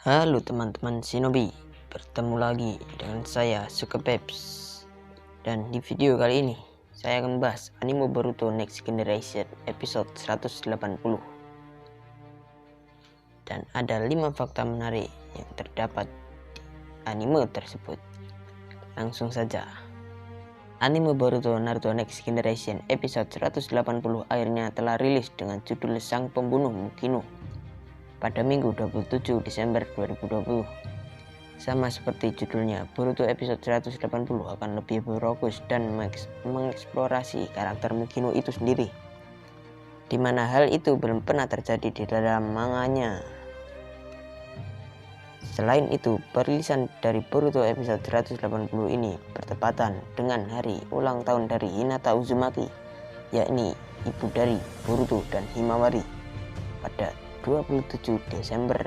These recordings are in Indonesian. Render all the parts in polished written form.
Halo teman-teman Shinobi, bertemu lagi dengan saya Sukepeps. Dan di video kali ini saya akan membahas anime Boruto Next Generation episode 180. Dan ada 5 fakta menarik yang terdapat di anime tersebut. Langsung saja. Anime Boruto Naruto Next Generation episode 180 akhirnya telah rilis dengan judul Sang Pembunuh Mukino pada Minggu 27 Desember 2020. Sama seperti judulnya, Boruto episode 180 akan lebih berfokus dan mengeksplorasi karakter Mukino itu sendiri, di mana hal itu belum pernah terjadi di dalam manganya. Selain itu, perilisan dari Boruto episode 180 ini bertepatan dengan hari ulang tahun dari Hinata Uzumaki, yakni ibu dari Boruto dan Himawari, pada 27 Desember.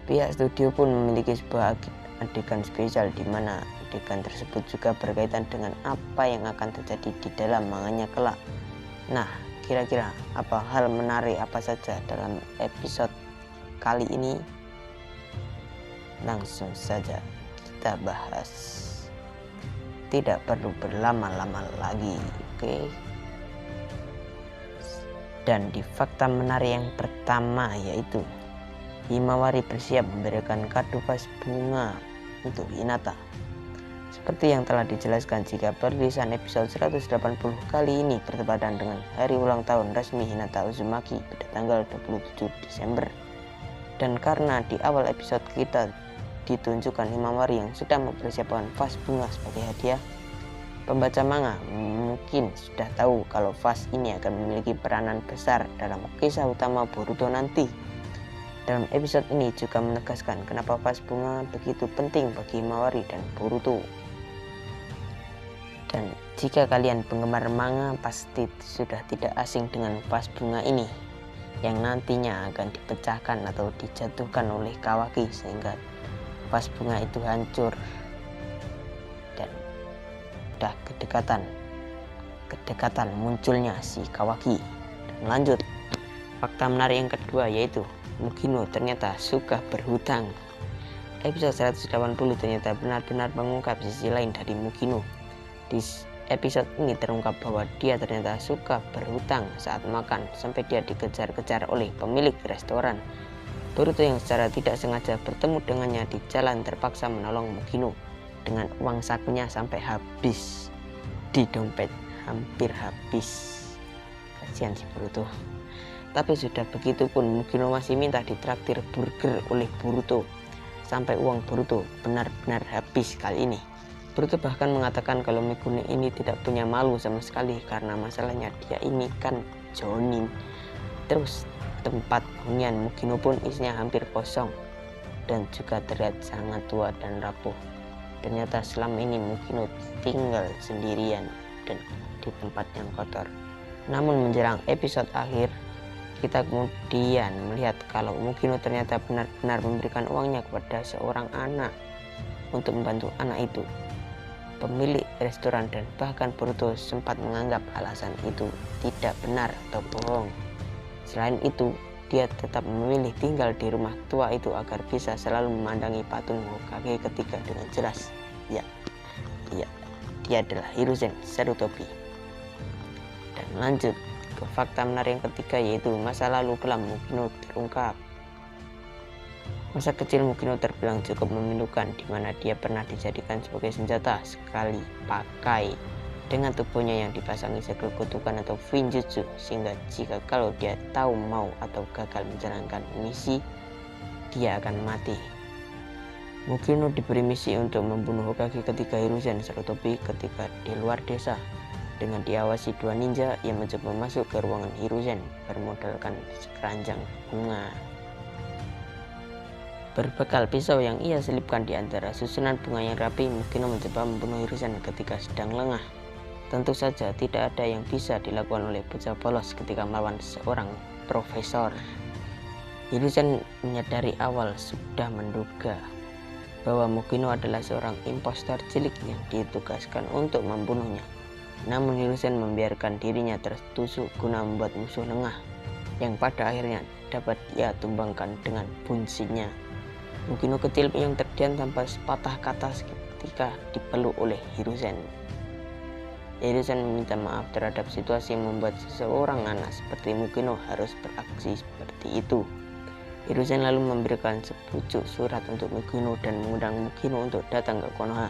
Pihak studio pun memiliki sebuah adegan spesial di mana adegan tersebut juga berkaitan dengan apa yang akan terjadi di dalam manganya kelak. Nah, kira-kira apa hal menarik apa saja dalam episode kali ini? Langsung saja kita bahas. Tidak perlu berlama-lama lagi, oke? Dan di fakta menarik yang pertama yaitu Himawari bersiap memberikan kado vas bunga untuk Hinata. Seperti yang telah dijelaskan, jika perilisan episode 180 kali ini bertepatan dengan hari ulang tahun resmi Hinata Uzumaki pada tanggal 27 Desember. Dan karena di awal episode kita ditunjukkan Himawari yang sedang mempersiapkan vas bunga sebagai hadiah, pembaca manga mungkin sudah tahu kalau vas ini akan memiliki peranan besar dalam kisah utama Boruto nanti. Dalam episode ini juga menegaskan kenapa vas bunga begitu penting bagi Himawari dan Boruto. Dan jika kalian penggemar manga pasti sudah tidak asing dengan vas bunga ini, yang nantinya akan dipecahkan atau dijatuhkan oleh Kawaki sehingga vas bunga itu hancur. Dan udah kedekatan munculnya si Kawaki. Dan lanjut, fakta menarik yang kedua yaitu Mukino ternyata suka berhutang. Episode 180 ternyata benar-benar mengungkap sisi lain dari Mukino. Di episode ini terungkap bahwa dia ternyata suka berhutang saat makan, sampai dia dikejar-kejar oleh pemilik restoran. Boruto yang secara tidak sengaja bertemu dengannya di jalan terpaksa menolong Mukino dengan uang sakunya sampai habis di dompet, hampir habis. Kasihan si Boruto. Tapi sudah begitu pun Mukino masih minta ditraktir burger oleh Boruto sampai uang Boruto benar-benar habis kali ini. Boruto bahkan mengatakan kalau Mukino ini tidak punya malu sama sekali karena masalahnya dia ini kan jonin. Terus tempat hunian Mukino pun isinya hampir kosong dan juga terlihat sangat tua dan rapuh. Ternyata selama ini Mukino tinggal sendirian dan di tempat yang kotor. Namun menjelang episode akhir, kita kemudian melihat kalau Mukino ternyata benar-benar memberikan uangnya kepada seorang anak untuk membantu anak itu. Pemilik restoran dan bahkan Boruto sempat menganggap alasan itu tidak benar atau bohong. Selain itu, dia tetap memilih tinggal di rumah tua itu agar bisa selalu memandangi patung Hokage ketiga dengan jelas. Ya, dia adalah Hiruzen Sarutobi. Dan lanjut ke fakta menarik yang ketiga yaitu masa lalu kelam Mukino terungkap. Masa kecil Mukino terbilang cukup memilukan, di mana dia pernah dijadikan sebagai senjata sekali pakai dengan tubuhnya yang dipasangi segel kutukan atau Finjutsu, sehingga jika kalau dia tahu mau atau gagal menjalankan misi, dia akan mati. Mukino diberi misi untuk membunuh Hokage ketiga Hiruzen Sarutobi ketika di luar desa, dengan diawasi 2 ninja yang mencoba masuk ke ruangan Hiruzen bermodalkan sekeranjang bunga. Berbekal pisau yang ia selipkan di antara susunan bunga yang rapi, Mukino mencoba membunuh Hiruzen ketika sedang lengah. Tentu saja tidak ada yang bisa dilakukan oleh bocah polos ketika melawan seorang profesor. Hiruzen menyadari awal sudah menduga bahwa Mukino adalah seorang impostor cilik yang ditugaskan untuk membunuhnya. Namun Hiruzen membiarkan dirinya tertusuk guna membuat musuh lengah, yang pada akhirnya dapat ia tumbangkan dengan bunsinya. Mukino kecil yang terdiam tanpa sepatah kata ketika dipeluk oleh Hiruzen. Hiruzen meminta maaf terhadap situasi yang membuat seseorang anak seperti Mukino harus beraksi seperti itu. Hiruzen lalu memberikan sepucuk surat untuk Mukino dan mengundang Mukino untuk datang ke Konoha.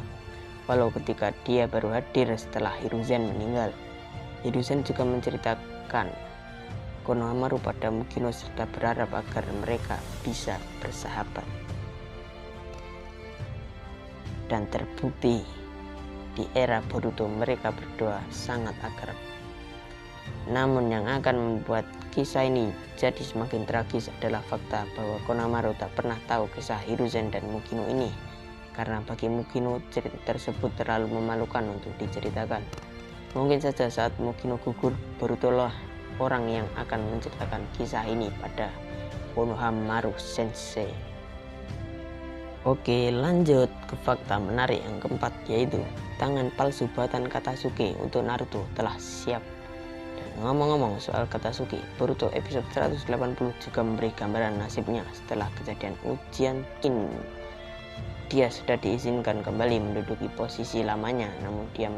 Walau ketika dia baru hadir setelah Hiruzen meninggal. Hiruzen juga menceritakan Konohamaru pada Mukino serta berharap agar mereka bisa bersahabat. Dan terbukti di era Boruto mereka berdua sangat akrab. Namun yang akan membuat kisah ini jadi semakin tragis adalah fakta bahwa Konohamaru tak pernah tahu kisah Hiruzen dan Mukino ini, karena bagi Mukino cerita tersebut terlalu memalukan untuk diceritakan. Mungkin saja saat Mukino gugur, Boruto lah orang yang akan menceritakan kisah ini pada Konohamaru Sensei. Oke, lanjut ke fakta menarik yang keempat, yaitu tangan palsu buatan Katasuki untuk Naruto telah siap. Dan ngomong-ngomong soal Katasuki, Boruto episode 180 juga memberi gambaran nasibnya setelah kejadian ujian Kin. Dia sudah diizinkan kembali menduduki posisi lamanya, namun dia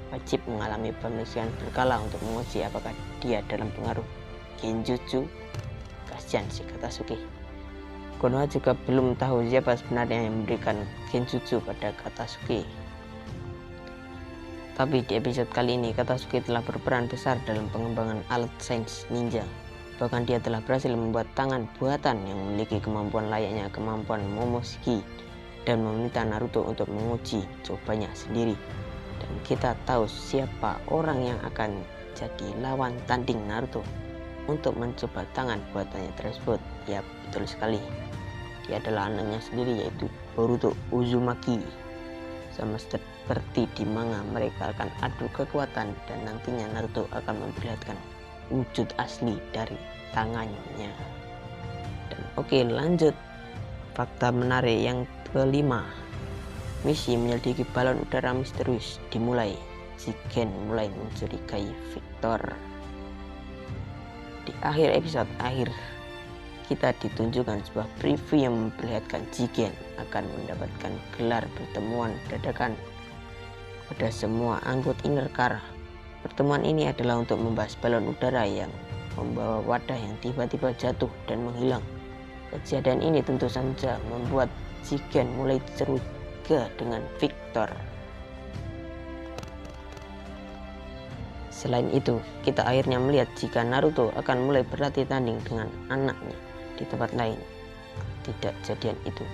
wajib mengalami pemeriksaan berkala untuk menguji apakah dia dalam pengaruh Genjutsu. Kasihan si Katasuki. Konoha juga belum tahu siapa sebenarnya yang memberikan Genjutsu pada Katasuki. Tapi di episode kali ini Katasuki telah berperan besar dalam pengembangan alat sains ninja. Bahkan dia telah berhasil membuat tangan buatan yang memiliki kemampuan layaknya kemampuan Momoshiki dan meminta Naruto untuk menguji cobanya sendiri. Dan kita tahu siapa orang yang akan jadi lawan tanding Naruto untuk mencoba tangan buatannya tersebut. Ya, betul sekali. Dia adalah anaknya sendiri, yaitu Boruto Uzumaki. Sama seperti di manga, mereka akan adu kekuatan dan nantinya Naruto akan memperlihatkan wujud asli dari tangannya. Dan oke, lanjut fakta menarik yang kelima. Misi menyelidiki balon udara misterius dimulai. Jigen mulai mencurigai Victor. Di akhir episode kita ditunjukkan sebuah preview yang memperlihatkan Jigen akan mendapatkan gelar pertemuan dadakan pada semua anggota Inner Car. Pertemuan ini adalah untuk membahas balon udara yang membawa wadah yang tiba-tiba jatuh dan menghilang. Kejadian ini tentu saja membuat Jigen mulai curiga dengan Victor. Selain itu, kita akhirnya melihat jika Naruto akan mulai berlatih tanding dengan anaknya di tempat lain. Tidak jadian itu.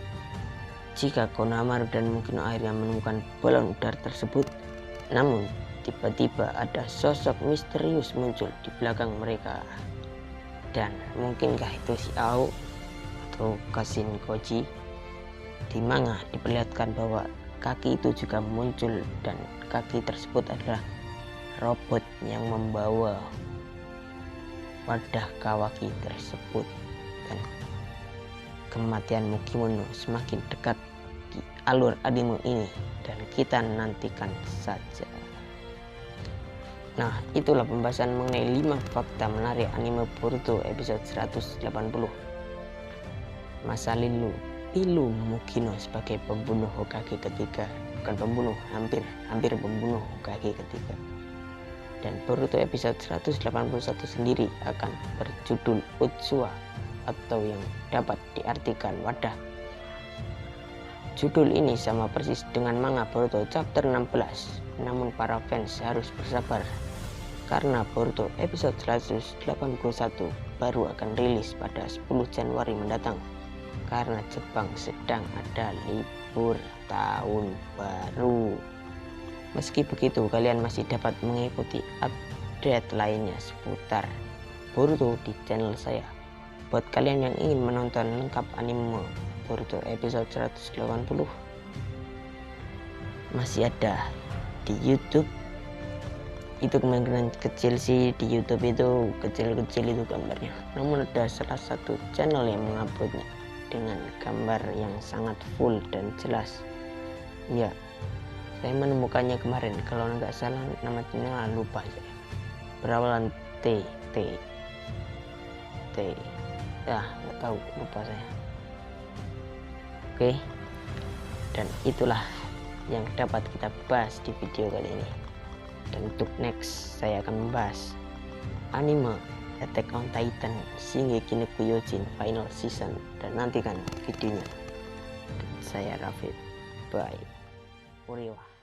Jika Konohamaru dan Mukino akhirnya menemukan balon udara tersebut, namun tiba-tiba ada sosok misterius muncul di belakang mereka. Dan mungkinkah itu si Ao atau Kashin Koji? Di manga diperlihatkan bahwa kaki itu juga muncul dan kaki tersebut adalah robot yang membawa wadah Kawaki tersebut. Dan kematian Mukino semakin dekat di alur anime ini dan kita nantikan saja. Nah, itulah pembahasan mengenai 5 fakta menarik anime Boruto episode 180. Masa lalu pilu Mukino sebagai pembunuh Hokage ketiga, bukan pembunuh, hampir pembunuh Hokage ketiga. Dan Boruto episode 181 sendiri akan berjudul Utsua atau yang dapat diartikan wadah. Judul ini sama persis dengan manga Boruto chapter 16, namun para fans harus bersabar karena Boruto episode 181 baru akan rilis pada 10 Januari mendatang karena Jepang sedang ada libur tahun baru. Meski begitu, kalian masih dapat mengikuti update lainnya seputar Boruto di channel saya. Buat kalian yang ingin menonton lengkap anime Boruto episode 180 masih ada di YouTube. Itu kemungkinan kecil sih, di YouTube itu kecil-kecil itu gambarnya. Namun ada salah satu channel yang menguploadnya dengan gambar yang sangat full dan jelas. Ya, saya menemukannya kemarin, kalau nggak salah nama channelnya lupa saya. Berawalan T ya nggak tahu, lupa saya. Oke, dan itulah yang dapat kita bahas di video kali ini. Dan untuk next saya akan membahas anime Attack on Titan Shingeki no Kyojin Final Season, dan nantikan videonya. Dan saya Rafid, bye. Uriwa.